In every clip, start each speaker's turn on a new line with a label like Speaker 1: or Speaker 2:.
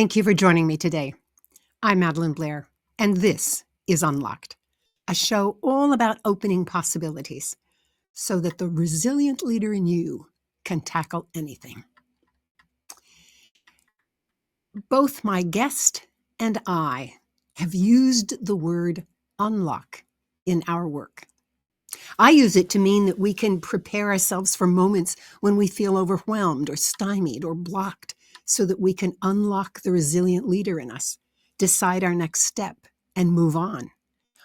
Speaker 1: Thank you for joining me today. I'm Madeline Blair, and this is Unlocked, a show all about opening possibilities so that the resilient leader in you can tackle anything. Both my guest and I have used the word unlock in our work. I use it to mean that we can prepare ourselves for moments when we feel overwhelmed or stymied or blocked so that we can unlock the resilient leader in us, decide our next step, and move on.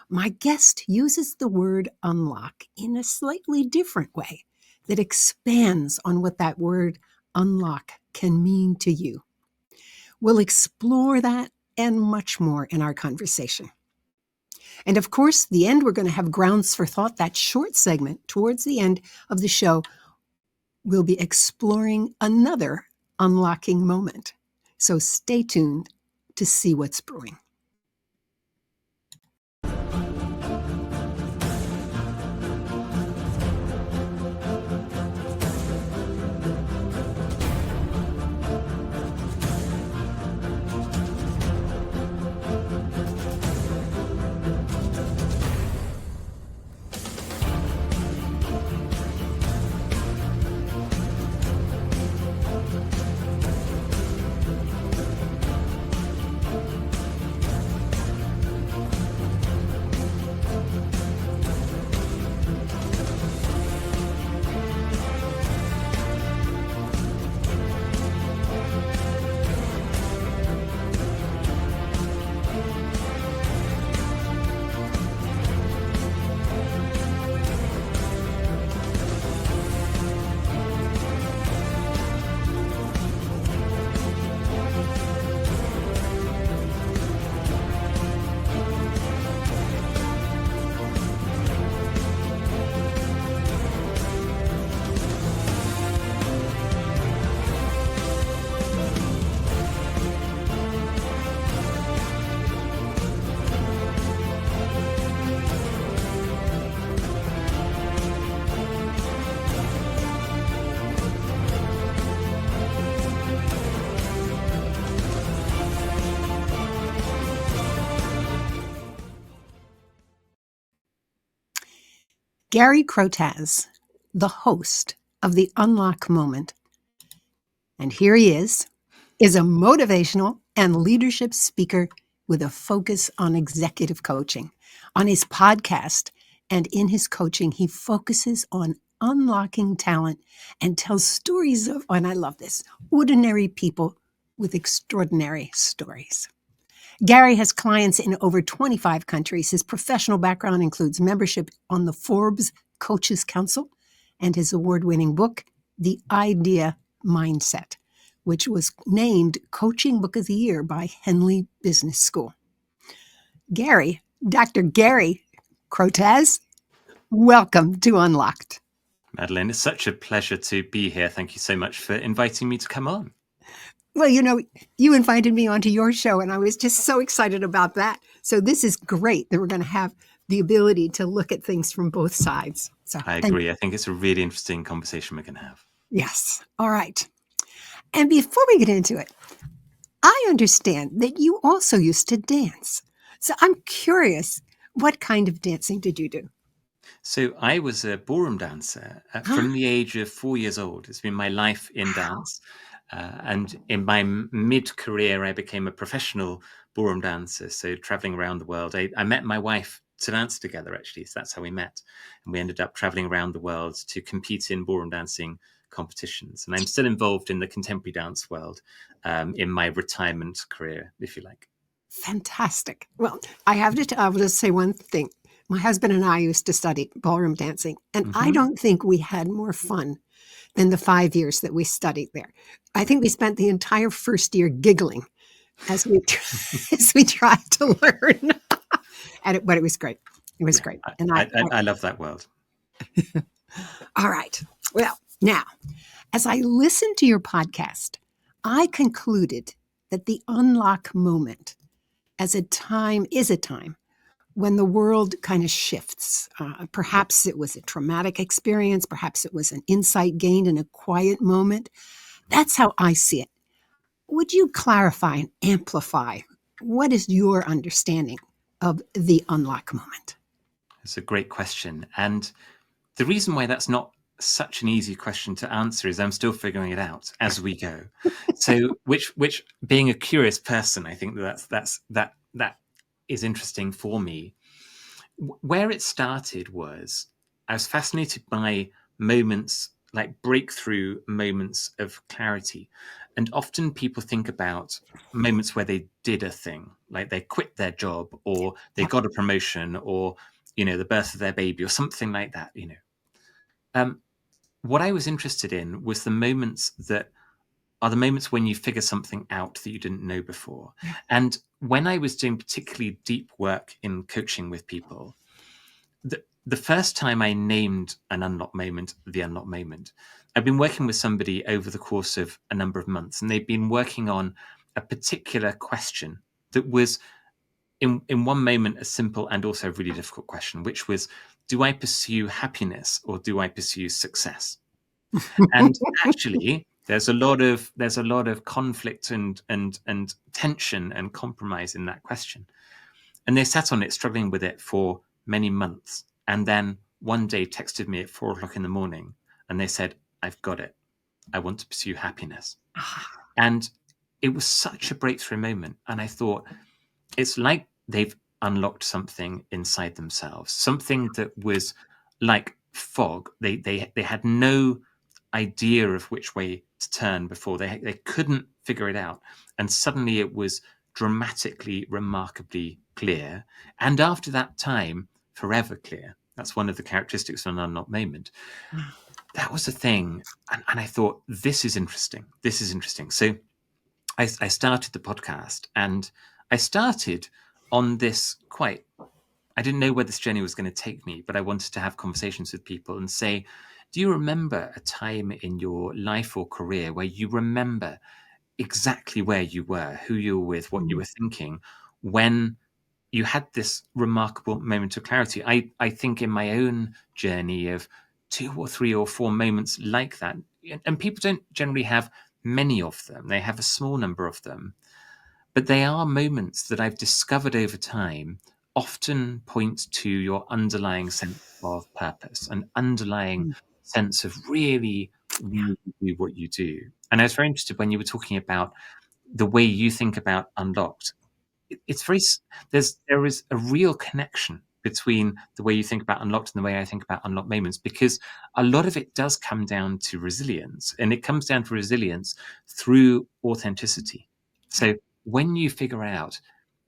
Speaker 1: My guest uses the word unlock in a slightly different way that expands on what that word unlock can mean to you. We'll explore that and much more in our conversation. And of course, the end, we're going to have grounds for thought. That short segment towards the end of the show, we'll be exploring another unlocking moment. So stay tuned to see what's brewing. Gary Crotaz, the host of the Unlock Moment, and here he is a motivational and leadership speaker with a focus on executive coaching. On his podcast and in his coaching, he focuses on unlocking talent and tells stories of, and I love this, ordinary people with extraordinary stories. Gary has clients in over 25 countries. His professional background includes membership on the Forbes Coaches Council and his award-winning book, The Idea Mindset, which was named Coaching Book of the Year by Henley Business School. Gary, Dr. Gary Crotaz, welcome to Unlocked.
Speaker 2: Madeline, it's such a pleasure to be here. Thank you so much for inviting me to come on.
Speaker 1: Well, you invited me onto your show, and I was just so excited about that. So this is great that we're going to have the ability to look at things from both sides. So
Speaker 2: I agree. I think it's a really interesting conversation we're going to have.
Speaker 1: Yes. All right. And before we get into it, I understand that you also used to dance. So I'm curious, what kind of dancing did you do?
Speaker 2: So I was a ballroom dancer from the age of 4 years old. It's been my life in dance. And in my mid-career, I became a professional ballroom dancer, so traveling around the world. I met my wife to dance together, actually, so that's how we met. And we ended up traveling around the world to compete in ballroom dancing competitions. And I'm still involved in the contemporary dance world in my retirement career, if you like.
Speaker 1: Fantastic. Well, I will just say one thing. My husband and I used to study ballroom dancing, and I don't think we had more fun than the 5 years that we studied there. I think we spent the entire first year giggling as we tried to learn. But it was great. It was great.
Speaker 2: And I love that world.
Speaker 1: All right. Well, now, as I listened to your podcast, I concluded that the unlock moment is a time when the world kind of shifts. Perhaps it was a traumatic experience. Perhaps it was an insight gained in a quiet moment. That's how I see it. Would you clarify and amplify what is your understanding of the unlock moment?
Speaker 2: It's a great question. And the reason why that's not such an easy question to answer is I'm still figuring it out as we go. So, which being a curious person, I think that is interesting for me. Where it started was I was fascinated by moments like breakthrough moments of clarity, and often people think about moments where they did a thing, like they quit their job or they
Speaker 1: Yep.
Speaker 2: got a promotion or the birth of their baby or something like that. Um, what I was interested in was the moments that are the moments when you figure something out that you didn't know before.
Speaker 1: Yeah.
Speaker 2: And when I was doing particularly deep work in coaching with people, the first time I named an unlock moment, the unlock moment, I've been working with somebody over the course of a number of months, and they've been working on a particular question that was in one moment a simple and also a really difficult question, which was, do I pursue happiness or do I pursue success? And actually, there's a lot of conflict and tension and compromise in that question. And they sat on it, struggling with it for many months. And then one day texted me at 4 o'clock in the morning and they said, I've got it. I want to pursue happiness. And it was such a breakthrough moment. And I thought, it's like they've unlocked something inside themselves, something that was like fog. They had no idea of which way to turn before. They couldn't figure it out. And suddenly it was dramatically, remarkably clear. And after that time, forever clear. That's one of the characteristics of an unlocked moment. That was the thing. And I thought, this is interesting. This is interesting. So I started the podcast, and I started on this I didn't know where this journey was going to take me, but I wanted to have conversations with people and say, do you remember a time in your life or career where you remember exactly where you were, who you were with, what you were thinking when you had this remarkable moment of clarity? I think in my own journey of 2 or 3 or 4 moments like that, and people don't generally have many of them, they have a small number of them, but they are moments that I've discovered over time often point to your underlying sense of purpose, an underlying sense of really why you do what you do. And I was very interested when you were talking about the way you think about unlocked. It's very there is a real connection between the way you think about unlocked and the way I think about unlocked moments, because a lot of it does come down to resilience, and it comes down to resilience through authenticity. So when you figure out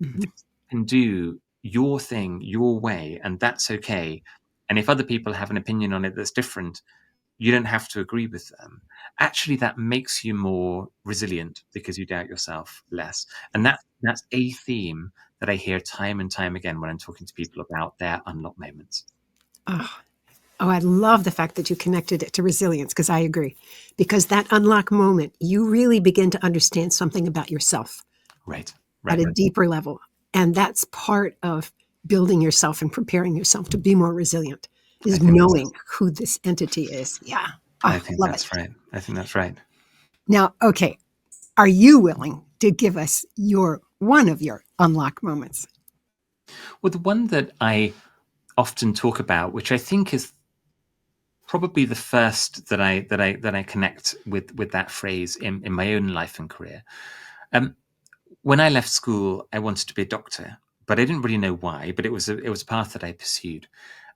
Speaker 1: Mhm.
Speaker 2: this can do your thing your way, and that's okay, and if other people have an opinion on it that's different, you don't have to agree with them. Actually, that makes you more resilient because you doubt yourself less. And that's a theme that I hear time and time again when I'm talking to people about their unlock moments.
Speaker 1: Oh, oh, I love the fact that you connected it to resilience, because I agree. Because that unlock moment, you really begin to understand something about yourself
Speaker 2: Right,
Speaker 1: at
Speaker 2: right,
Speaker 1: a
Speaker 2: right.
Speaker 1: deeper level. And that's part of building yourself and preparing yourself to be more resilient,
Speaker 2: I
Speaker 1: is
Speaker 2: think that's
Speaker 1: knowing who this entity is. Yeah.
Speaker 2: I
Speaker 1: Oh,
Speaker 2: think
Speaker 1: love it.
Speaker 2: that's right. I think that's right.
Speaker 1: Now, okay, are you willing to give us one of your unlock moments?
Speaker 2: Well, the one that I often talk about, which I think is probably the first that I connect with that phrase in my own life and career. When I left school, I wanted to be a doctor, but I didn't really know why. But it was a path that I pursued,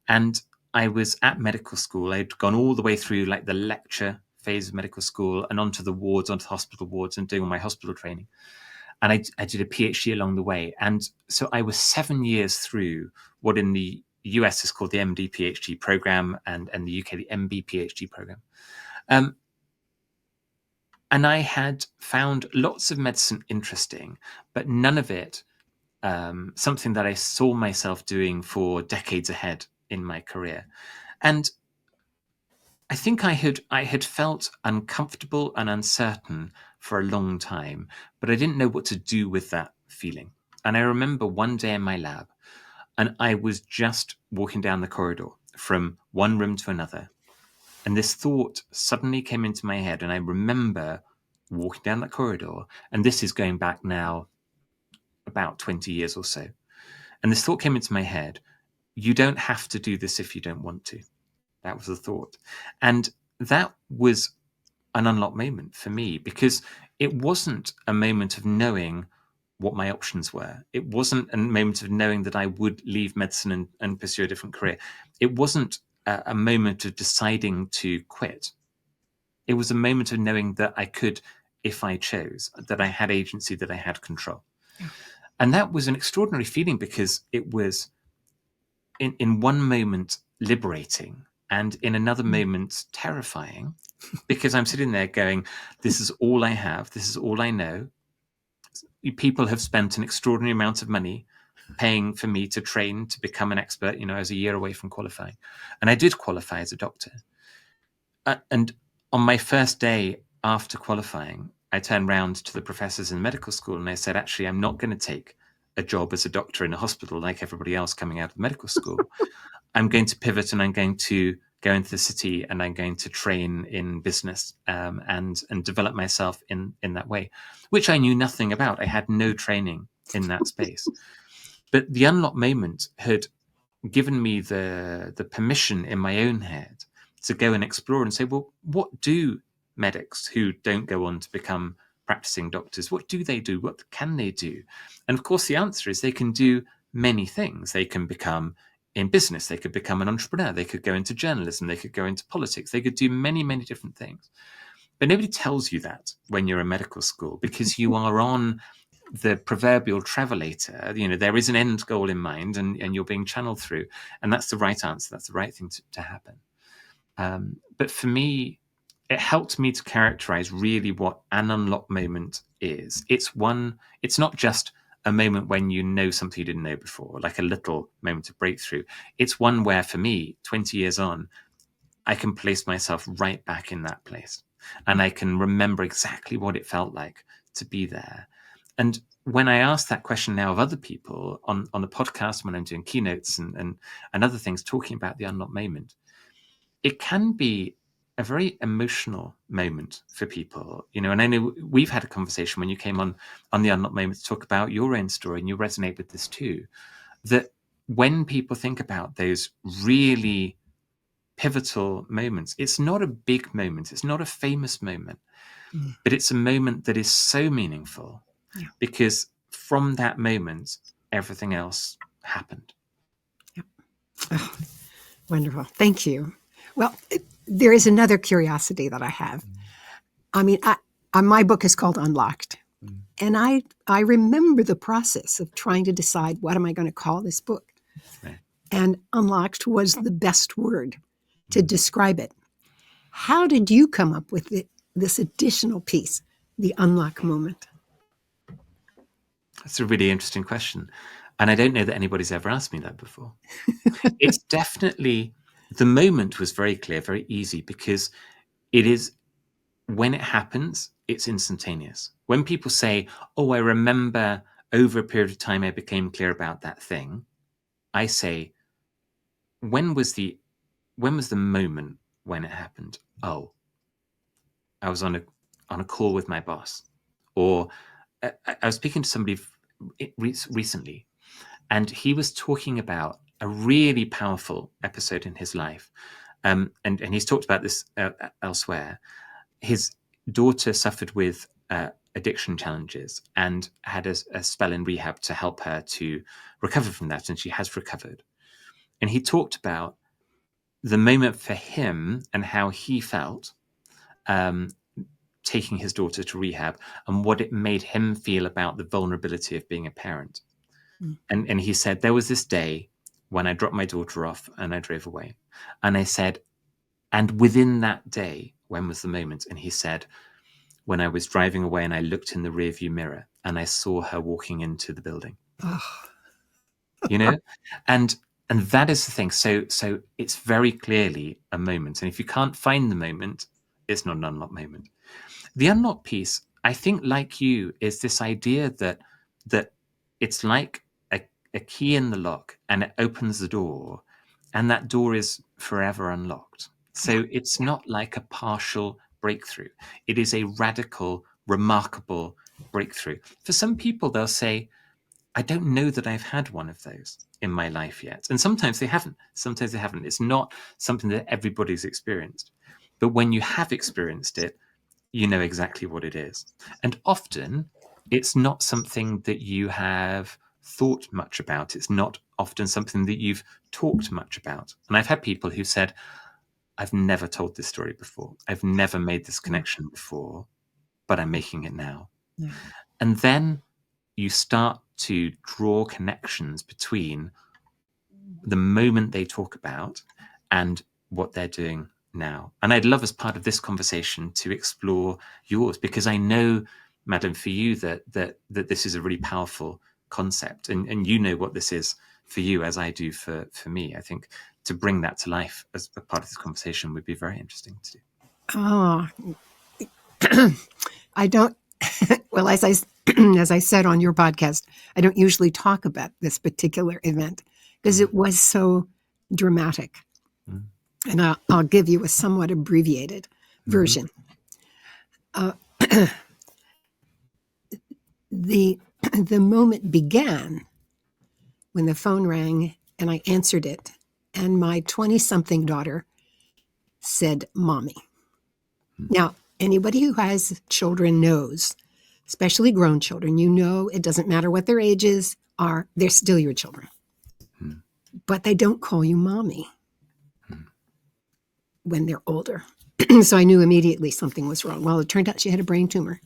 Speaker 2: and I was at medical school. I'd gone all the way through like the lecture phase of medical school and onto the wards, onto the hospital wards, and doing all my hospital training. And I did a PhD along the way, and so I was 7 years through what in the US is called the MD PhD program, and the UK the MB PhD program. Um, and I had found lots of medicine interesting, but none of it something that I saw myself doing for decades ahead in my career. And I think I had felt uncomfortable and uncertain for a long time, but I didn't know what to do with that feeling. And I remember one day in my lab, and I was just walking down the corridor from one room to another, and this thought suddenly came into my head, and I remember walking down that corridor, and this is going back now about 20 years or so. And this thought came into my head: you don't have to do this if you don't want to. That was the thought. And that was an unlock moment for me, because it wasn't a moment of knowing what my options were. It wasn't a moment of knowing that I would leave medicine and pursue a different career. It wasn't a moment of deciding to quit. It was a moment of knowing that I could, if I chose, that I had agency, that I had control.
Speaker 1: Yeah.
Speaker 2: And that was an extraordinary feeling, because it was in one moment liberating and in another moment terrifying, because I'm sitting there going, this is all I have. This is all I know. People have spent an extraordinary amount of money paying for me to train to become an expert. I was a year away from qualifying, and I did qualify as a doctor. And on my first day after qualifying, I turned round to the professors in medical school and I said, actually, I'm not going to take a job as a doctor in a hospital like everybody else coming out of medical school. I'm going to pivot, and I'm going to go into the city, and I'm going to train in business and develop myself in that way, which I knew nothing about. I had no training in that space. But the unlock moment had given me the permission in my own head to go and explore and say, well, what do medics who don't go on to become practicing doctors, what do they do? What can they do? And of course, the answer is they can do many things. They can become in business. They could become an entrepreneur. They could go into journalism. They could go into politics. They could do many, many different things. But nobody tells you that when you're in medical school, because you are on the proverbial travelator. There is an end goal in mind, and you're being channeled through, and that's the right answer. That's the right thing to happen. But for me, it helped me to characterize really what an unlock moment is. It's not just a moment when you know something you didn't know before, like a little moment of breakthrough. It's one where, for me, 20 years on, I can place myself right back in that place, and I can remember exactly what it felt like to be there. And when I ask that question now of other people on the podcast, when I'm doing keynotes and other things talking about the unlock moment, it can be a very emotional moment for people, and I know we've had a conversation when you came on the unlock moment to talk about your own story, and you resonate with this too, that when people think about those really pivotal moments, it's not a big moment, it's not a famous moment, but it's a moment that is so meaningful, because from that moment, everything else happened.
Speaker 1: Yep. Oh, wonderful. Thank you. Well, there is another curiosity that I have. I mean, my book is called Unlocked. And I remember the process of trying to decide, what am I going to call this book?
Speaker 2: Right.
Speaker 1: And unlocked was the best word to describe it. How did you come up with this additional piece, the unlock moment?
Speaker 2: That's a really interesting question. And I don't know that anybody's ever asked me that before. It's definitely, the moment was very clear, very easy, because it is, when it happens, it's instantaneous. When people say, oh, I remember over a period of time I became clear about that thing, I say, when was the moment when it happened? Oh, I was on a call with my boss, or I was speaking to somebody recently, and he was talking about a really powerful episode in his life, and he's talked about this elsewhere. His daughter suffered with addiction challenges and had a spell in rehab to help her to recover from that, and she has recovered. And he talked about the moment for him and how he felt taking his daughter to rehab, and what it made him feel about the vulnerability of being a parent. And he said, there was this day when I dropped my daughter off and I drove away. And I said, and within that day, when was the moment? And he said, when I was driving away and I looked in the rearview mirror and I saw her walking into the building. And that is the thing. So it's very clearly a moment. And if you can't find the moment, it's not an unlock moment. The unlock piece, I think, like you, is this idea that it's like a key in the lock, and it opens the door, and that door is forever unlocked. So it's not like a partial breakthrough. It is a radical remarkable breakthrough. For some people, they'll say, I don't know that I've had one of those in my life yet. And sometimes they haven't. Sometimes they haven't. It's not something that everybody's experienced. But when you have experienced it, you know exactly what it is. And often it's not something that you have thought much about. It's not often something that you've talked much about. And I've had people who said, I've never told this story before. I've never made this connection before, but I'm making it now.
Speaker 1: Yeah.
Speaker 2: And then you start to draw connections between the moment they talk about and what they're doing now. And I'd love, as part of this conversation, to explore yours, because I know, Madeline, for you that this is a really powerful concept, and you know what this is for you as I do for me. I think to bring that to life as a part of this conversation would be very interesting to do.
Speaker 1: Oh, I don't. Well, as I said on your podcast, I don't usually talk about this particular event because it was so dramatic.
Speaker 2: Mm.
Speaker 1: And I'll give you a somewhat abbreviated version. The moment began when the phone rang and I answered it, and my 20-something daughter said, "Mommy." Now, anybody who has children knows, especially grown children, you know it doesn't matter what their ages are, they're still your children. But they don't call you mommy when they're older. So I knew immediately something was wrong. Well, it turned out she had a brain tumor.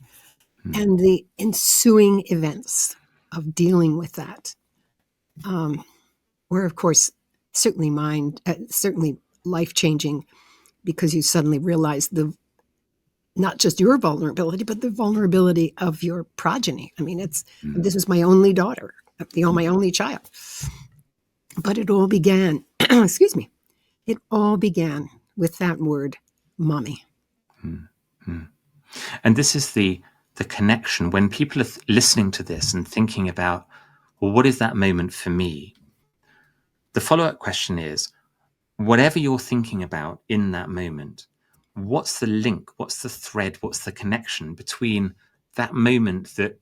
Speaker 1: And the ensuing events of dealing with that were, of course, certainly life-changing, because you suddenly realize not just your vulnerability, but the vulnerability of your progeny. I mean, this was my only daughter, my only child. But it all began, excuse me, it all began with that word, mommy.
Speaker 2: And this is the connection. When people are listening to this and thinking about, well, what is that moment for me? The follow-up question is, whatever you're thinking about in that moment, what's the link? What's the thread? What's the connection between that moment that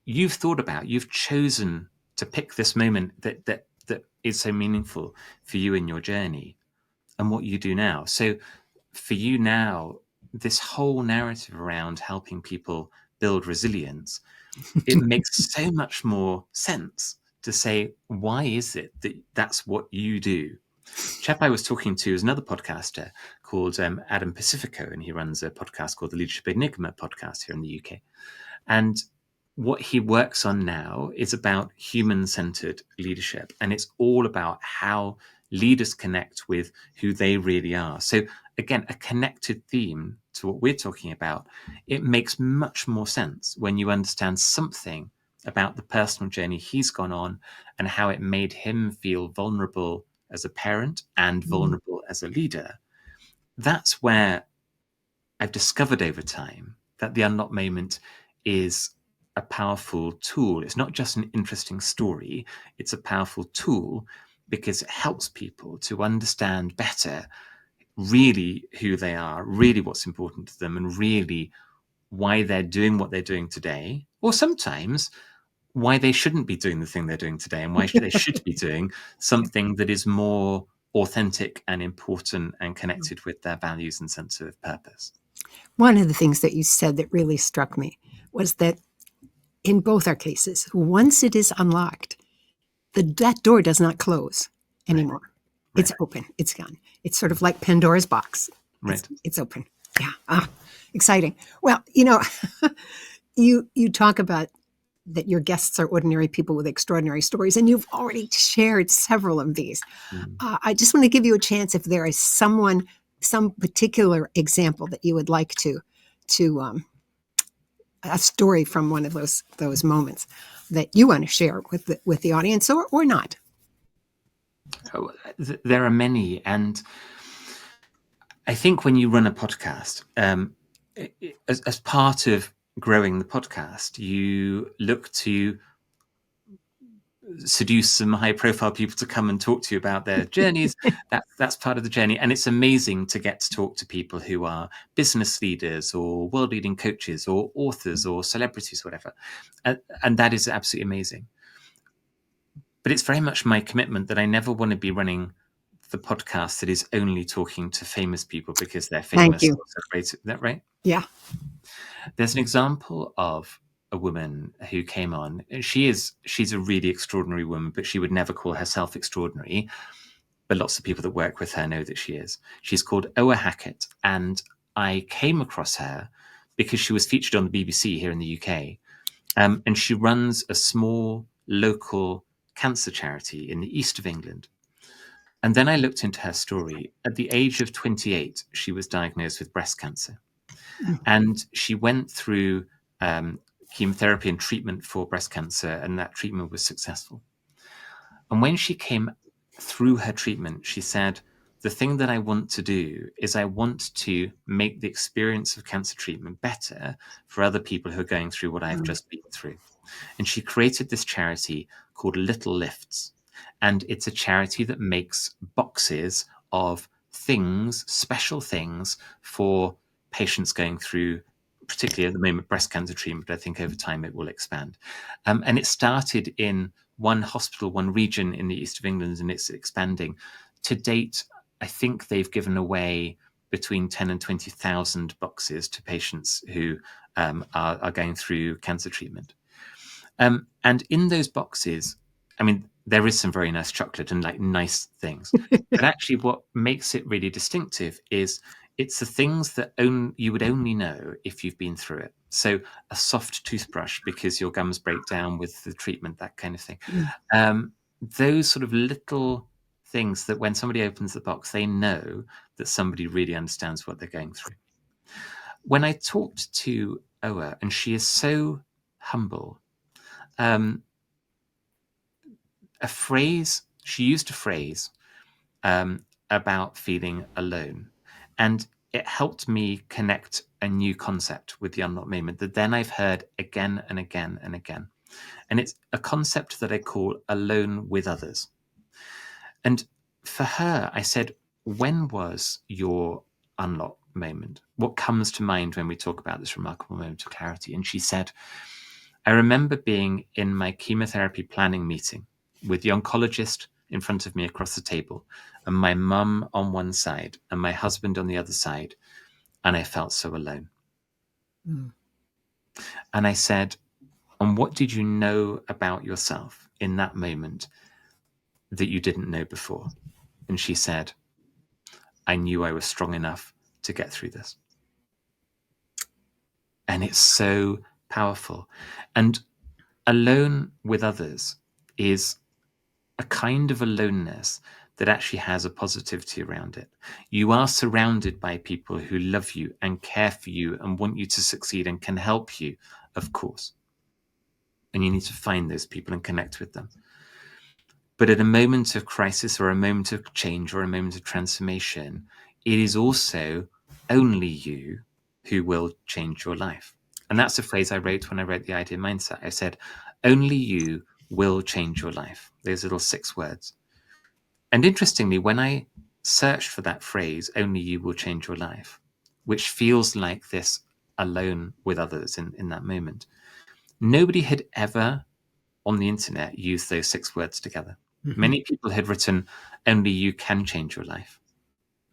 Speaker 2: you've thought about? You've chosen to pick this moment that is so meaningful for you in your journey, and what you do now. So for you now, this whole narrative around helping people build resilience, it makes so much more sense to say, why is it that that's what you do? Chap I was talking to is another podcaster called Adam Pacifico, and he runs a podcast called the Leadership Enigma podcast here in the UK. And what he works on now is about human-centered leadership, and it's all about how leaders connect with who they really are. So again, a connected theme to what we're talking about. It makes much more sense when you understand something about the personal journey he's gone on and how it made him feel vulnerable as a parent and vulnerable as a leader. That's where I've discovered over time that the Unlock moment is a powerful tool. It's not just an interesting story. It's a powerful tool because it helps people to understand better really who they are, really what's important to them, and really why they're doing what they're doing today, or sometimes why they shouldn't be doing the thing they're doing today, and why they should be doing something that is more authentic and important and connected with their values and sense of purpose.
Speaker 1: One of the things that you said that really struck me was that in both our cases, once it is unlocked, that door does not close anymore. Right. It's open. It's gone. It's sort of like Pandora's box.
Speaker 2: Right.
Speaker 1: It's open. Yeah. Exciting. Well, you talk about that your guests are ordinary people with extraordinary stories, and you've already shared several of these. I just want to give you a chance if there is some particular example that you would like to a story from one of those moments that you want to share with the audience, or not.
Speaker 2: Oh, there are many, and I think when you run a podcast, as part of growing the podcast, you look to seduce some high profile people to come and talk to you about their journeys. That's part of the journey. And it's amazing to get to talk to people who are business leaders or world leading coaches or authors or celebrities, whatever. And that is absolutely amazing. But it's very much my commitment that I never want to be running the podcast that is only talking to famous people because they're
Speaker 1: Thank
Speaker 2: famous
Speaker 1: you.
Speaker 2: or celebrated. Is that right?
Speaker 1: Yeah.
Speaker 2: There's an example of a woman who came on. She's a really extraordinary woman, but she would never call herself extraordinary. But lots of people that work with her know that she is. She's called Oa Hackett, and I came across her because she was featured on the BBC here in the UK. And she runs a small local cancer charity in the east of England. And then I looked into her story. At the age of 28, she was diagnosed with breast cancer. And she went through chemotherapy and treatment for breast cancer, and that treatment was successful. And when she came through her treatment, she said, the thing that I want to do is I want to make the experience of cancer treatment better for other people who are going through what I've just been through. And she created this charity called Little Lifts. And it's a charity that makes boxes of things, special things for patients going through, particularly at the moment, breast cancer treatment, but I think over time it will expand. And it started in one hospital, one region in the east of England, and it's expanding. To date, I think they've given away between 10 and 20,000 boxes to patients who are going through cancer treatment. And in those boxes, I mean, there is some very nice chocolate and like nice things. But actually, what makes it really distinctive is it's the things that you would only know if you've been through it. So a soft toothbrush because your gums break down with the treatment, that kind of thing. Those sort of little things that when somebody opens the box, they know that somebody really understands what they're going through. When I talked to Oa, and she is so humble, she used a phrase about feeling alone. And it helped me connect a new concept with the unlocked moment that then I've heard again and again and again. And it's a concept that I call alone with others. And for her, I said, when was your unlock moment? What comes to mind when we talk about this remarkable moment of clarity? And she said, I remember being in my chemotherapy planning meeting with the oncologist in front of me across the table, and my mum on one side and my husband on the other side, and I felt so alone. And I said, and what did you know about yourself in that moment that you didn't know before? And she said, I knew I was strong enough to get through this. And it's so powerful. And alone with others is a kind of aloneness that actually has a positivity around it. You are surrounded by people who love you and care for you and want you to succeed and can help you, of course. And you need to find those people and connect with them. But at a moment of crisis or a moment of change or a moment of transformation, it is also only you who will change your life. And that's a phrase I wrote when I wrote The Idea Mindset. I said, only you will change your life. Those little 6 words. And interestingly, when I searched for that phrase, only you will change your life, which feels like this alone with others in that moment, nobody had ever on the internet used those 6 words together. Many people had written, only you can change your life,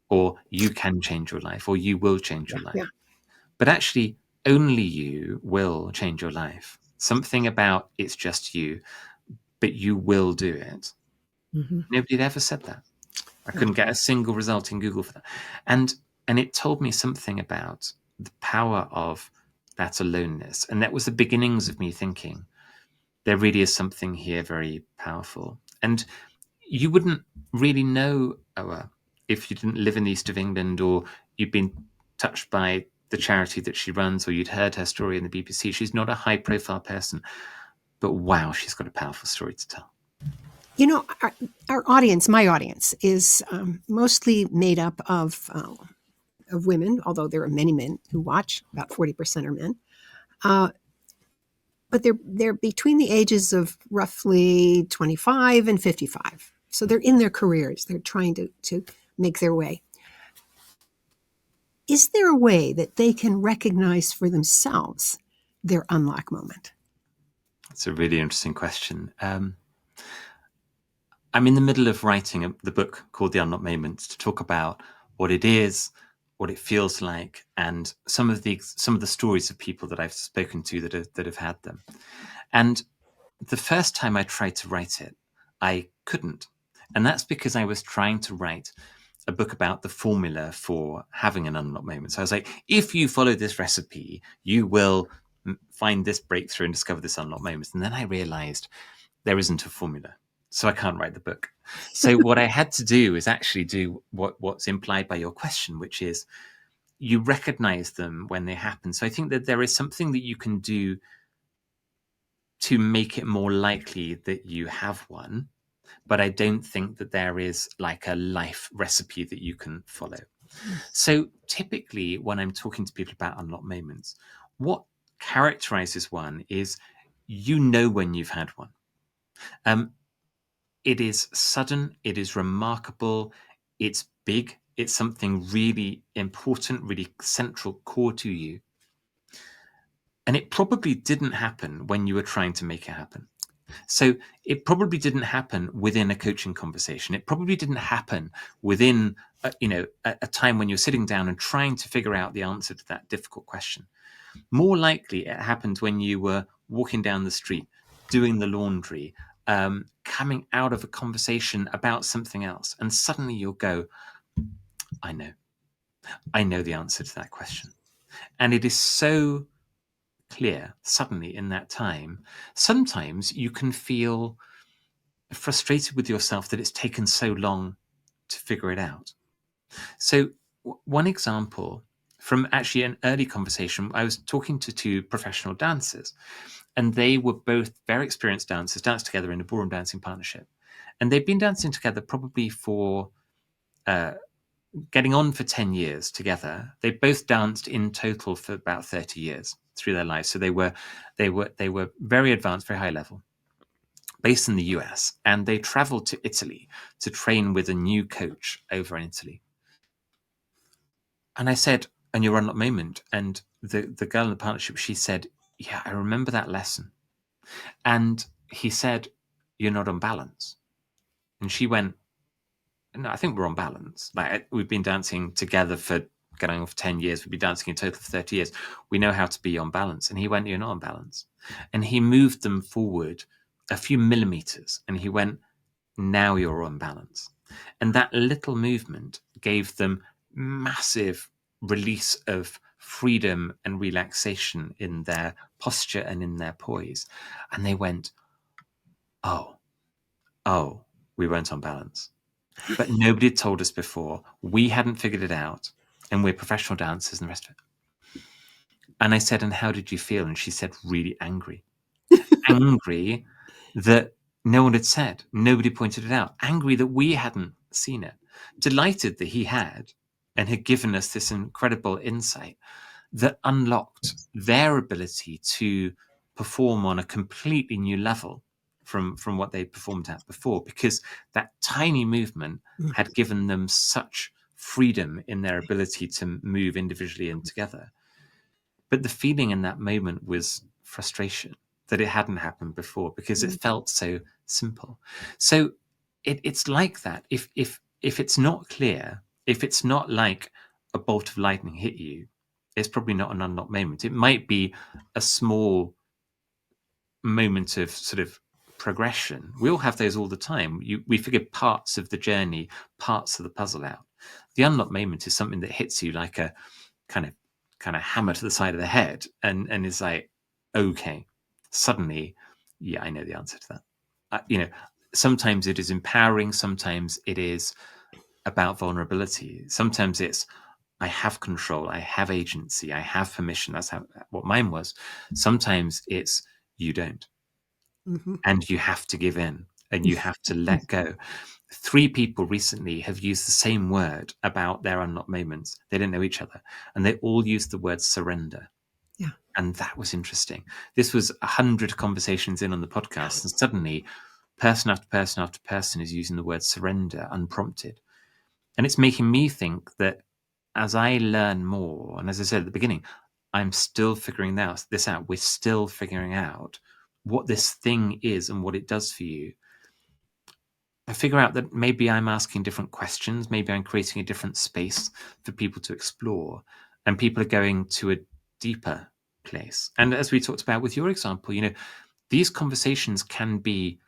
Speaker 2: or you can change your life, or you will change your life.
Speaker 1: Yeah.
Speaker 2: But actually, only you will change your life. Something about it's just you, but you will do it. Nobody had ever said that. I couldn't get a single result in Google for that. And it told me something about the power of that aloneness. And that was the beginnings of me thinking, there really is something here very powerful. And you wouldn't really know Oa if you didn't live in the east of England, or you'd been touched by the charity that she runs, or you'd heard her story in the BBC. She's not a high profile person, but wow, she's got a powerful story to tell.
Speaker 1: You know, our audience, my audience, is mostly made up of women, although there are many men who watch. About 40% are men. but they're between the ages of roughly 25 and 55. So they're in their careers. They're trying to make their way. Is there a way that they can recognize for themselves their unlock moment?
Speaker 2: That's a really interesting question. I'm in the middle of writing the book called The Unlocked Moments to talk about what it is, what it feels like, and some of the stories of people that I've spoken to that have had them. And the first time I tried to write it, I couldn't. And that's because I was trying to write a book about the formula for having an unlocked moment. So I was like, if you follow this recipe, you will find this breakthrough and discover this unlocked moment. And then I realized there isn't a formula. So I can't write the book. So what I had to do is actually do what's implied by your question, which is you recognize them when they happen. So I think that there is something that you can do to make it more likely that you have one. But I don't think that there is like a life recipe that you can follow. So typically when I'm talking to people about unlocked moments, what characterizes one is you know when you've had one. It is sudden, it is remarkable, it's big, it's something really important, really central, core to you. And it probably didn't happen when you were trying to make it happen. So it probably didn't happen within a coaching conversation. It probably didn't happen within a time when you're sitting down and trying to figure out the answer to that difficult question. More likely it happened when you were walking down the street, doing the laundry, coming out of a conversation about something else, and suddenly you'll go, I know the answer to that question. And it is so clear suddenly in that time. Sometimes you can feel frustrated with yourself that it's taken so long to figure it out. So one example from actually an early conversation, I was talking to two professional dancers, and they were both very experienced dancers, danced together in a ballroom dancing partnership. And they'd been dancing together probably for getting on for 10 years together. They both danced in total for about 30 years through their lives. So they were very advanced, very high level, based in the US, and they traveled to Italy to train with a new coach over in Italy. And I said, and you're on that moment. And the girl in the partnership, she said, yeah, I remember that lesson. And he said, you're not on balance. And she went, no, I think we're on balance. Like we've been dancing together for going on for 10 years. We've been dancing in total for 30 years. We know how to be on balance. And he went, you're not on balance. And he moved them forward a few millimeters. And he went, now you're on balance. And that little movement gave them massive release of freedom and relaxation in their posture and in their poise. And they went, oh, we weren't on balance. But nobody had told us before. We hadn't figured it out. And we're professional dancers and the rest of it. And I said, and how did you feel? And she said, really angry. Angry that no one had said. Nobody pointed it out. Angry that we hadn't seen it. Delighted that he had and had given us this incredible insight that unlocked their ability to perform on a completely new level from what they performed at before, because that tiny movement had given them such freedom in their ability to move individually and together. But the feeling in that moment was frustration that it hadn't happened before because it felt so simple. So it's like that. If it's not clear, if it's not like a bolt of lightning hit you, it's probably not an unlocked moment. It might be a small moment of sort of progression. We all have those all the time. We figure parts of the journey, parts of the puzzle out. The unlocked moment is something that hits you like a kind of hammer to the side of the head and is like, okay, suddenly, yeah, I know the answer to that. Sometimes it is empowering. Sometimes it is about vulnerability. Sometimes it's, I have control, I have agency, I have permission. That's what mine was. Sometimes it's, you don't.
Speaker 1: Mm-hmm.
Speaker 2: And you have to give in and you have to let go. 3 people recently have used the same word about their unlocked moments. They didn't know each other. And they all used the word surrender.
Speaker 1: Yeah.
Speaker 2: And that was interesting. This was 100 conversations in on the podcast, and suddenly person after person after person is using the word surrender unprompted. And it's making me think that as I learn more, and as I said at the beginning, I'm still figuring this out. We're still figuring out what this thing is and what it does for you. I figure out that maybe I'm asking different questions. Maybe I'm creating a different space for people to explore, and people are going to a deeper place. And as we talked about with your example, these conversations can be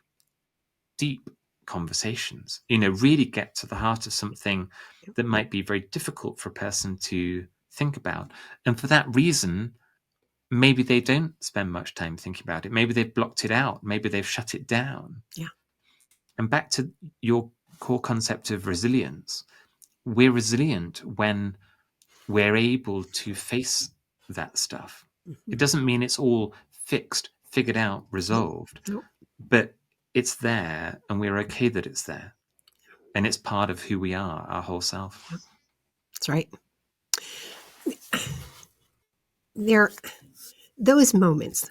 Speaker 2: deep conversations, really get to the heart of something that might be very difficult for a person to think about. And for that reason, maybe they don't spend much time thinking about it. Maybe they've blocked it out. Maybe they've shut it down.
Speaker 1: Yeah.
Speaker 2: And back to your core concept of resilience, we're resilient when we're able to face that stuff.
Speaker 1: Mm-hmm.
Speaker 2: It doesn't mean it's all fixed, figured out,
Speaker 1: Nope.
Speaker 2: resolved,
Speaker 1: Nope.
Speaker 2: but it's there and we're okay that it's there. And it's part of who we are, our whole self.
Speaker 1: Yep. That's right. Those moments,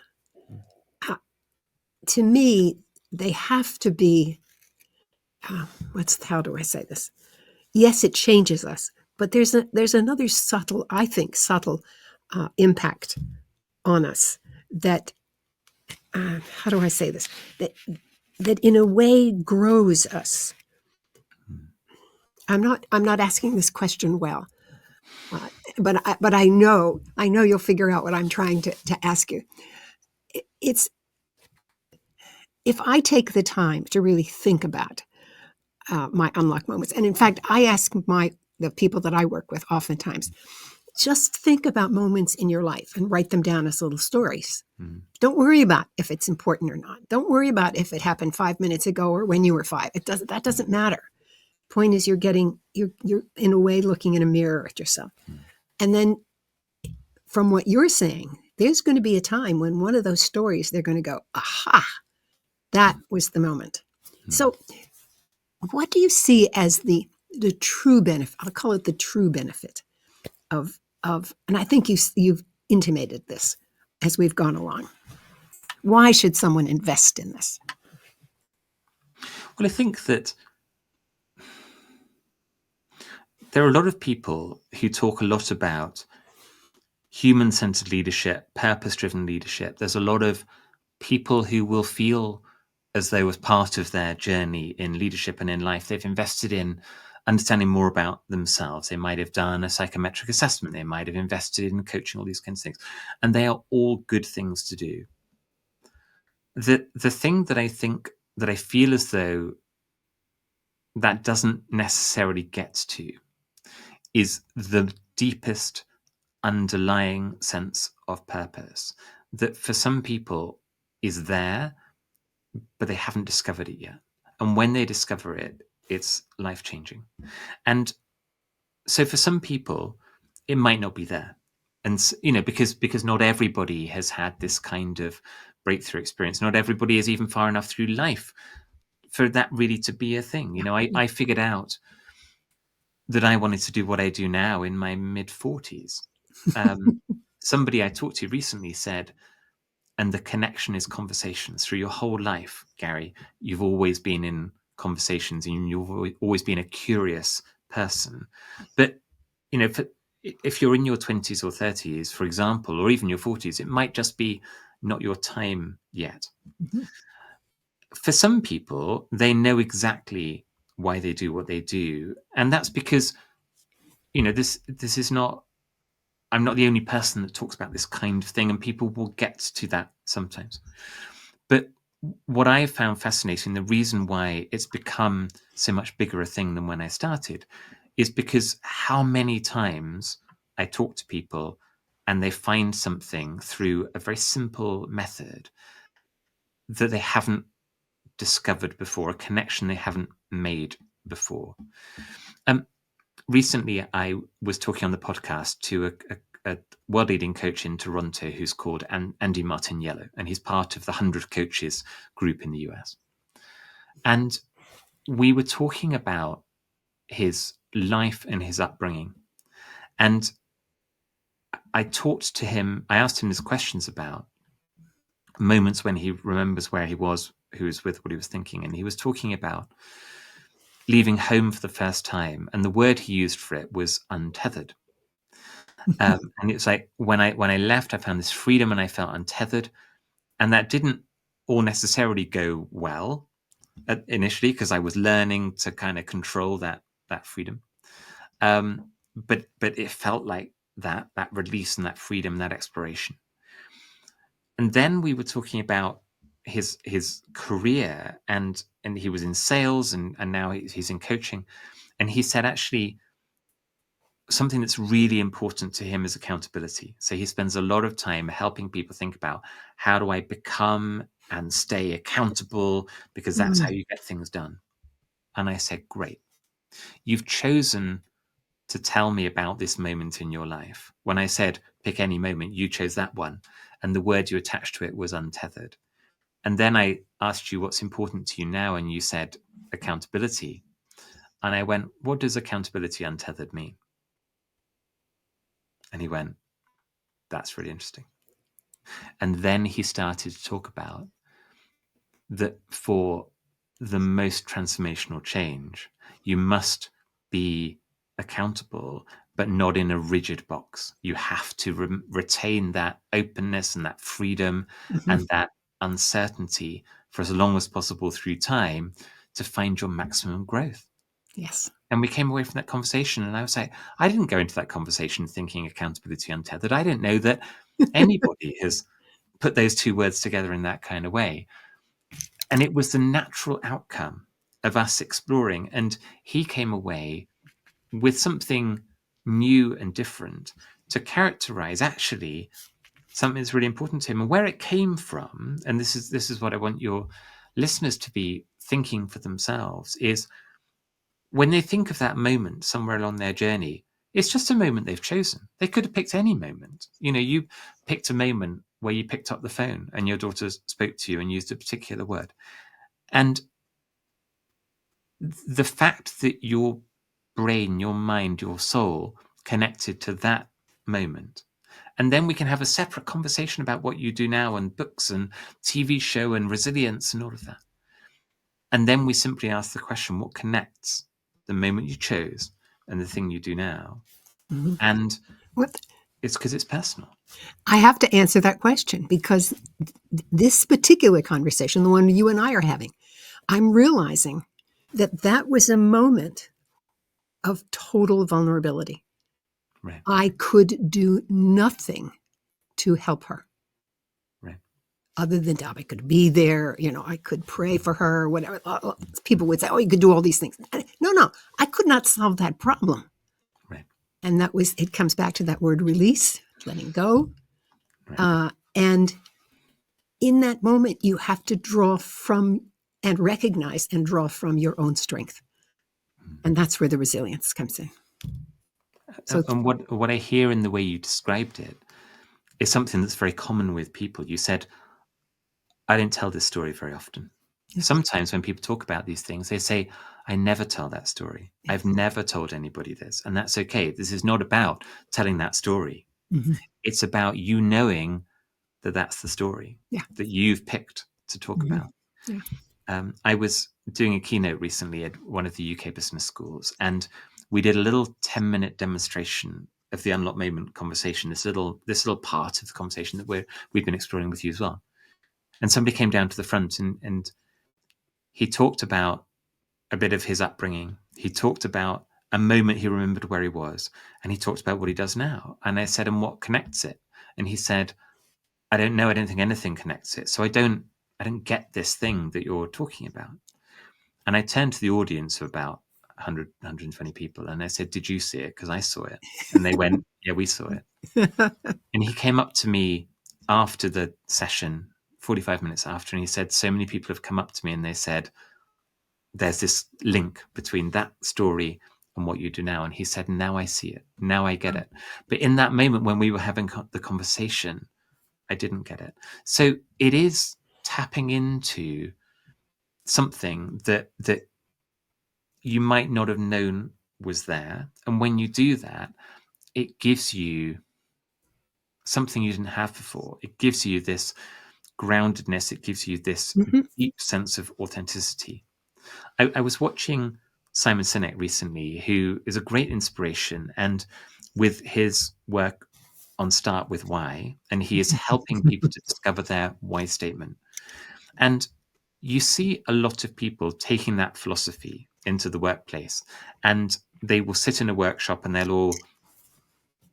Speaker 1: to me, they have to be, how do I say this? Yes, it changes us, but there's another subtle impact on us that, how do I say this? That in a way grows us. I'm not asking this question well, but I know you'll figure out what I'm trying to ask you. It's if I take the time to really think about my unlock moments, and in fact, I ask the people that I work with oftentimes, just think about moments in your life and write them down as little stories.
Speaker 2: Mm.
Speaker 1: Don't worry about if it's important or not. Don't worry about if it happened 5 minutes ago or when you were 5. That doesn't matter. Point is, you're in a way looking in a mirror at yourself. And then from what you're saying, there's going to be a time when one of those stories, they're going to go, aha, that was the moment. So what do you see as the true benefit? I'll call it the true benefit of, and I think you've intimated this as we've gone along. Why should someone invest in this?
Speaker 2: Well, I think that there are a lot of people who talk a lot about human-centered leadership, purpose-driven leadership. There's a lot of people who will feel as though as part of their journey in leadership and in life, they've invested in understanding more about themselves. They might have done a psychometric assessment. They might have invested in coaching, all these kinds of things. And they are all good things to do. The thing that I feel as though that doesn't necessarily get to is the deepest underlying sense of purpose that for some people is there, but they haven't discovered it yet. And when they discover it, it's life-changing. And so for some people, it might not be there. And, because not everybody has had this kind of breakthrough experience. Not everybody is even far enough through life for that really to be a thing. I figured out that I wanted to do what I do now in my mid-40s. Somebody I talked to recently said, and the connection is conversations through your whole life, Gary. You've always been in conversations and you've always been a curious person. But, if you're in your 20s or 30s, for example, or even your 40s, it might just be not your time yet.
Speaker 1: Mm-hmm.
Speaker 2: For some people, they know exactly why they do what they do. And that's because, this is not, I'm not the only person that talks about this kind of thing, and people will get to that sometimes. But what I have found fascinating, the reason why it's become so much bigger a thing than when I started, is because how many times I talk to people and they find something through a very simple method that they haven't discovered before, a connection they haven't made before. Recently, I was talking on the podcast to a world-leading coach in Toronto who's called Andy Martiniello, and he's part of the 100 Coaches group in the US. And we were talking about his life and his upbringing. And I talked to him. I asked him these questions about moments when he remembers where he was, who was with, what he was thinking. And he was talking about leaving home for the first time. And the word he used for it was untethered. And it's like, when I left, I found this freedom and I felt untethered. And that didn't all necessarily go well initially, because I was learning to kind of control that freedom. But it felt like that release and that freedom, that exploration. And then we were talking about his career, and he was in sales, and now he's in coaching. And he said, actually, something that's really important to him is accountability. So he spends a lot of time helping people think about, how do I become and stay accountable, because that's how you get things done. And I said, great. You've chosen to tell me about this moment in your life. When I said, pick any moment, you chose that one. And the word you attached to it was untethered. And then I asked you, what's important to you now? And you said, accountability. And I went, what does accountability untethered mean? And he went, that's really interesting. And then he started to talk about that for the most transformational change, you must be accountable, but not in a rigid box. You have to retain that openness and that freedom and that uncertainty for as long as possible through time to find your maximum growth.
Speaker 1: Yes.
Speaker 2: And we came away from that conversation, and I was like, I didn't go into that conversation thinking accountability untethered. I didn't know that anybody has put those two words together in that kind of way. And it was the natural outcome of us exploring. And he came away with something new and different to characterize actually something that's really important to him, and where it came from. And this is what I want your listeners to be thinking for themselves, is when they think of that moment somewhere along their journey, it's just a moment they've chosen. They could have picked any moment. You picked a moment where you picked up the phone and your daughter spoke to you and used a particular word. And the fact that your brain, your mind, your soul connected to that moment. And then we can have a separate conversation about what you do now, and books and TV show and resilience and all of that. And then we simply ask the question, what connects the moment you chose and the thing you do now? And it's because it's personal.
Speaker 1: I have to answer that question, because this particular conversation, the one you and I are having, I'm realizing that was a moment of total vulnerability.
Speaker 2: Right.
Speaker 1: I could do nothing to help her.
Speaker 2: Right.
Speaker 1: Other than I could be there, I could pray for her, whatever. People would say, oh, you could do all these things. No, I could not solve that problem.
Speaker 2: Right.
Speaker 1: And it comes back to that word release, letting go.
Speaker 2: Right.
Speaker 1: And in that moment, you have to draw from and recognize and draw from your own strength. And that's where the resilience comes in. So,
Speaker 2: and what I hear in the way you described it is something that's very common with people. You said, I don't tell this story very often.
Speaker 1: Yes.
Speaker 2: Sometimes when people talk about these things, they say, I never tell that story. Yes. I've never told anybody this. And that's okay. This is not about telling that story. Mm-hmm. It's about you knowing that that's the story that you've picked to talk about. Yeah. I was doing a keynote recently at one of the UK business schools, and we did a little 10-minute demonstration of the unlock moment conversation, this little part of the conversation that we've been exploring with you as well. And somebody came down to the front and he talked about a bit of his upbringing. He talked about a moment he remembered where he was, and he talked about what he does now. And I said, and what connects it? And he said, I don't know. I don't think anything connects it. So I don't get this thing that you're talking about. And I turned to the audience of about 100, 120 people, and I said, did you see it? Because I saw it. And they went, yeah, we saw it. And he came up to me after the session, 45 minutes after, and he said, so many people have come up to me and they said, there's this link between that story and what you do now. And he said, now I see it. Now I get it. But in that moment when we were having the conversation, I didn't get it. So it is tapping into something that you might not have known was there. And when you do that, it gives you something you didn't have before. It gives you this groundedness. It gives you this
Speaker 1: Mhm.
Speaker 2: deep sense of authenticity. I was watching Simon Sinek recently, who is a great inspiration, and with his work on Start With Why, and he is helping people to discover their why statement. And you see a lot of people taking that philosophy into the workplace, and they will sit in a workshop and they'll all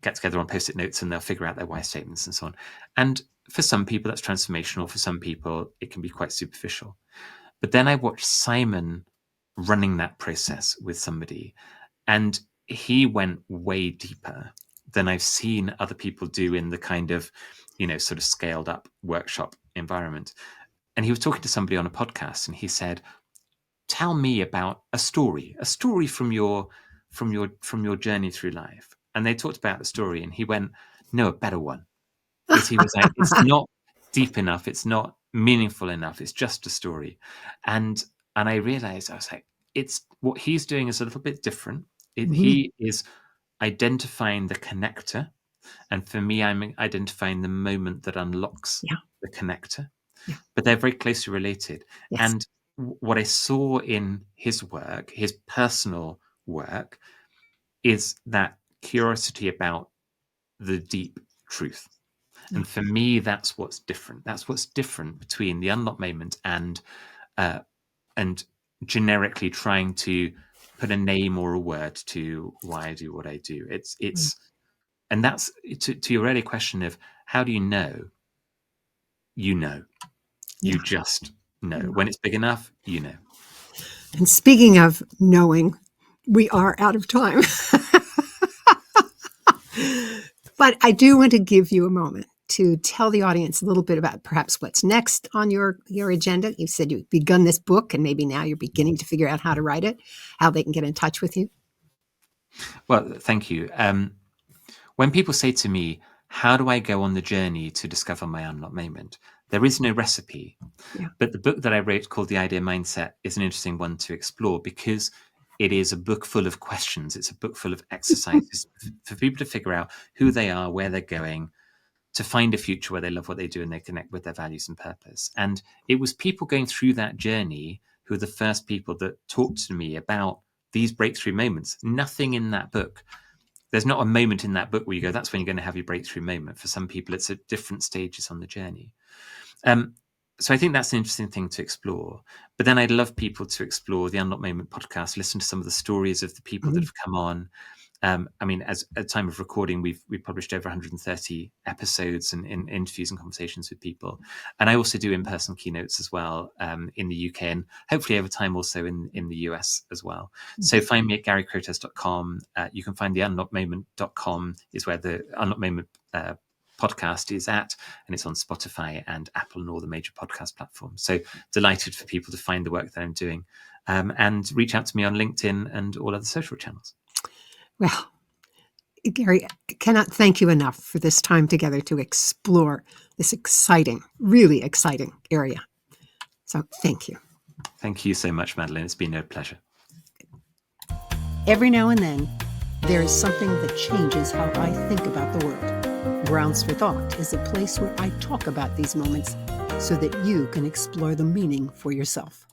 Speaker 2: get together on post-it notes and they'll figure out their why statements and so on. And for some people, that's transformational. For some people, it can be quite superficial. But then I watched Simon running that process with somebody, and he went way deeper than I've seen other people do in the kind of, sort of scaled up workshop environment. And he was talking to somebody on a podcast, and he said, "Tell me about a story from your journey through life." And they talked about the story, and he went, "No, a better one." Because he was like, "It's not deep enough, it's not meaningful enough, it's just a story." And I realized, I was like, it's what he's doing is a little bit different.
Speaker 1: Mhm.
Speaker 2: He is identifying the connector, and for me, I'm identifying the moment that unlocks
Speaker 1: Yeah.
Speaker 2: the connector.
Speaker 1: Yeah.
Speaker 2: But they're very closely related.
Speaker 1: Yes.
Speaker 2: And what I saw in his work, his personal work, is that curiosity about the deep truth.
Speaker 1: Yeah.
Speaker 2: And for me, that's what's different. That's what's different between the unlock moment uh, and generically trying to put a name or a word to why I do what I do.
Speaker 1: Mm.
Speaker 2: And that's to your earlier question of how do you know? You know, you
Speaker 1: Yeah.
Speaker 2: just know.
Speaker 1: Yeah.
Speaker 2: When it's big enough, you know.
Speaker 1: And speaking of knowing, we are out of time. But I do want to give you a moment to tell the audience a little bit about perhaps what's next on your agenda. You said you've begun this book, and maybe now you're beginning to figure out how to write it, how they can get in touch with you.
Speaker 2: Well, thank you. When people say to me, how do I go on the journey to discover my unlock moment? There is no recipe.
Speaker 1: Yeah.
Speaker 2: But the book that I wrote called The Idea Mindset is an interesting one to explore because it is a book full of questions. It's a book full of exercises for people to figure out who they are, where they're going, to find a future where they love what they do and they connect with their values and purpose. And it was people going through that journey who were the first people that talked to me about these breakthrough moments. Nothing in that book. There's not a moment in that book where you go, that's when you're going to have your breakthrough moment. For some people, it's at different stages on the journey. So I think that's an interesting thing to explore. But then I'd love people to explore the Unlock Moment podcast, listen to some of the stories of the people that
Speaker 1: Mhm.
Speaker 2: have come on. I mean, as at the time of recording, we've published over 130 episodes and in interviews and conversations with people. And I also do in-person keynotes as well in the UK and hopefully over time also in the US as well. So find me at garycrotaz.com. You can find the unlockmoment.com is where the Unlock Moment podcast is at, and it's on Spotify and Apple and all the major podcast platforms. So delighted for people to find the work that I'm doing and reach out to me on LinkedIn and all other social channels.
Speaker 1: Well, Gary, I cannot thank you enough for this time together to explore this exciting, really exciting area. So thank you.
Speaker 2: Thank you so much, Madeline. It's been a pleasure.
Speaker 1: Every now and then, there is something that changes how I think about the world. Grounds for Thought is a place where I talk about these moments so that you can explore the meaning for yourself.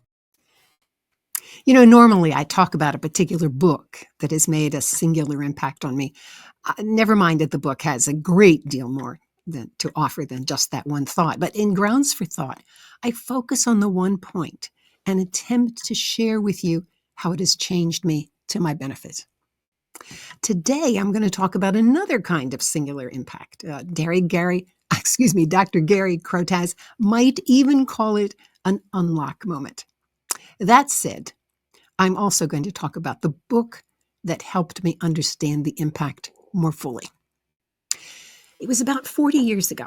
Speaker 1: Normally I talk about a particular book that has made a singular impact on me. Never mind that the book has a great deal more to offer than just that one thought. But in Grounds for Thought, I focus on the one point and attempt to share with you how it has changed me to my benefit. Today, I'm going to talk about another kind of singular impact. Dr. Gary Crotaz might even call it an unlock moment. That said, I'm also going to talk about the book that helped me understand the impact more fully. It was about 40 years ago.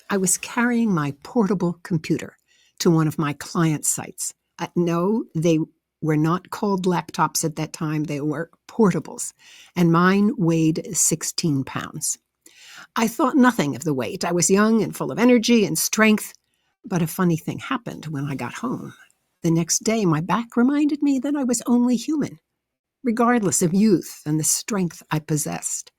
Speaker 1: I was carrying my portable computer to one of my client sites. No, they were not called laptops at that time. They were portables, and mine weighed 16 pounds. I thought nothing of the weight. I was young and full of energy and strength, but a funny thing happened when I got home. The next day, my back reminded me that I was only human, regardless of youth and the strength I possessed.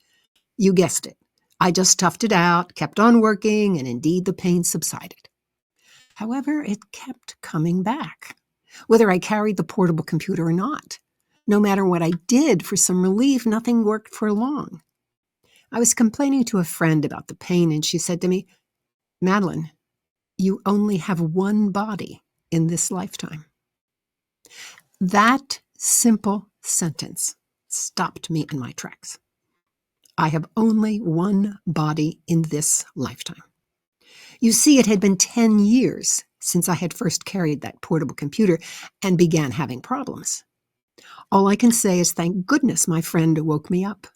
Speaker 1: You guessed it. I just toughed it out, kept on working, and indeed the pain subsided. However, it kept coming back, whether I carried the portable computer or not. No matter what I did for some relief, nothing worked for long. I was complaining to a friend about the pain, and she said to me, "Madeline, you only have one body in this lifetime." That simple sentence stopped me in my tracks. I have only one body in this lifetime. You see, it had been 10 years since I had first carried that portable computer and began having problems. All I can say is thank goodness my friend woke me up.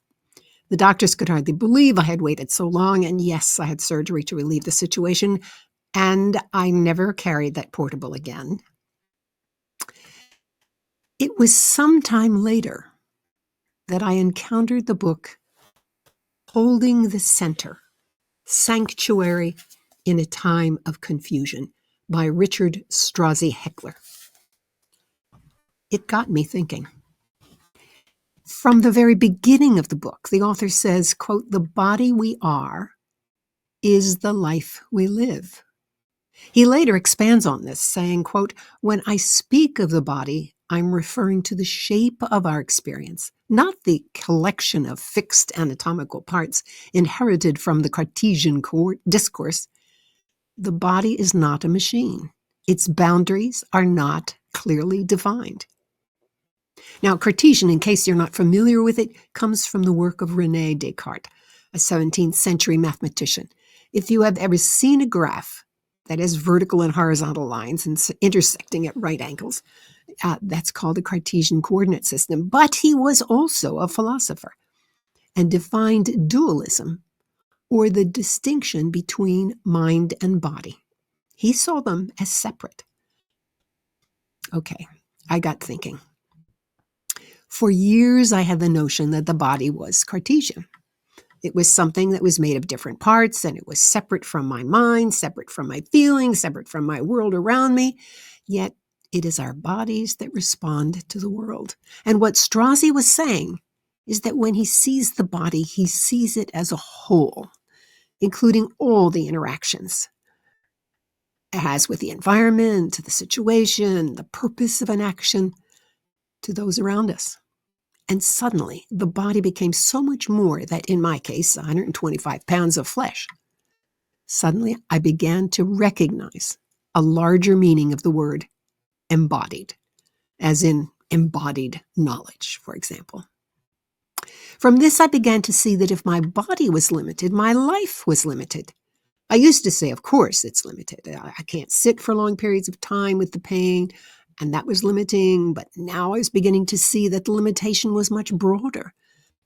Speaker 1: The doctors could hardly believe I had waited so long, and yes, I had surgery to relieve the situation, and I never carried that portable again. It was some time later that I encountered the book Holding the Center, Sanctuary in a Time of Confusion by Richard Strozzi Heckler. It got me thinking. From the very beginning of the book, the author says, quote, "The body we are is the life we live." He later expands on this, saying, quote, "When I speak of the body, I'm referring to the shape of our experience, not the collection of fixed anatomical parts inherited from the Cartesian discourse. The body is not a machine. Its boundaries are not clearly defined." Now, Cartesian, in case you're not familiar with it, comes from the work of René Descartes, a 17th century mathematician. If you have ever seen a graph that has vertical and horizontal lines and intersecting at right angles, that's called a Cartesian coordinate system. But he was also a philosopher and defined dualism, or the distinction between mind and body. He saw them as separate. Okay, I got thinking. For years, I had the notion that the body was Cartesian. It was something that was made of different parts, and it was separate from my mind, separate from my feelings, separate from my world around me. Yet, it is our bodies that respond to the world. And what Strozzi was saying is that when he sees the body, he sees it as a whole, including all the interactions it has with the environment, the situation, the purpose of an action, to those around us. And suddenly, the body became so much more that, in my case, 125 pounds of flesh. Suddenly, I began to recognize a larger meaning of the word embodied, as in embodied knowledge, for example. From this, I began to see that if my body was limited, my life was limited. I used to say, of course, it's limited. I can't sit for long periods of time with the pain, and that was limiting. But now I was beginning to see that the limitation was much broader.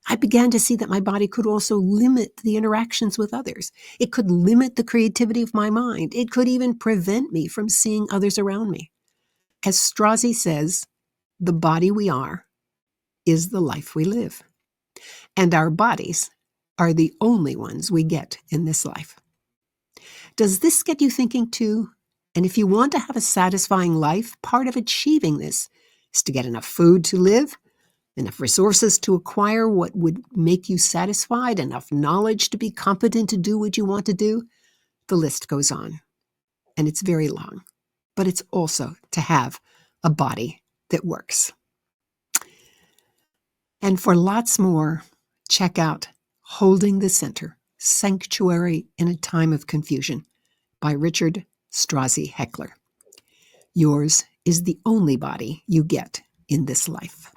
Speaker 1: I began to see that my body could also limit the interactions with others. It could limit the creativity of my mind. It could even prevent me from seeing others around me. As Strozzi says, the body we are is the life we live. And our bodies are the only ones we get in this life. Does this get you thinking too? And if you want to have a satisfying life, part of achieving this is to get enough food to live, enough resources to acquire what would make you satisfied, enough knowledge to be competent to do what you want to do. The list goes on, and it's very long, but it's also to have a body that works. And for lots more, check out Holding the Center, Sanctuary in a Time of Confusion by Richard Strozzi Heckler. Yours is the only body you get in this life.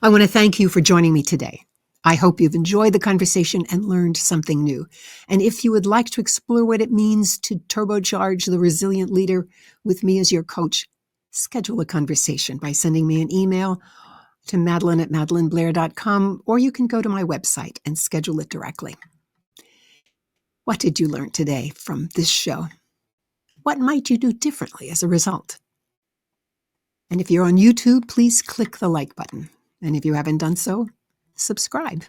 Speaker 1: I want to thank you for joining me today. I hope you've enjoyed the conversation and learned something new. And if you would like to explore what it means to turbocharge the resilient leader with me as your coach, schedule a conversation by sending me an email to madeline@madelineblair.com, or you can go to my website and schedule it directly. What did you learn today from this show? What might you do differently as a result? And if you're on YouTube, please click the like button. And if you haven't done so, subscribe.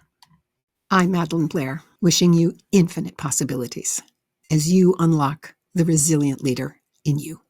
Speaker 1: I'm Madeline Blair, wishing you infinite possibilities as you unlock the resilient leader in you.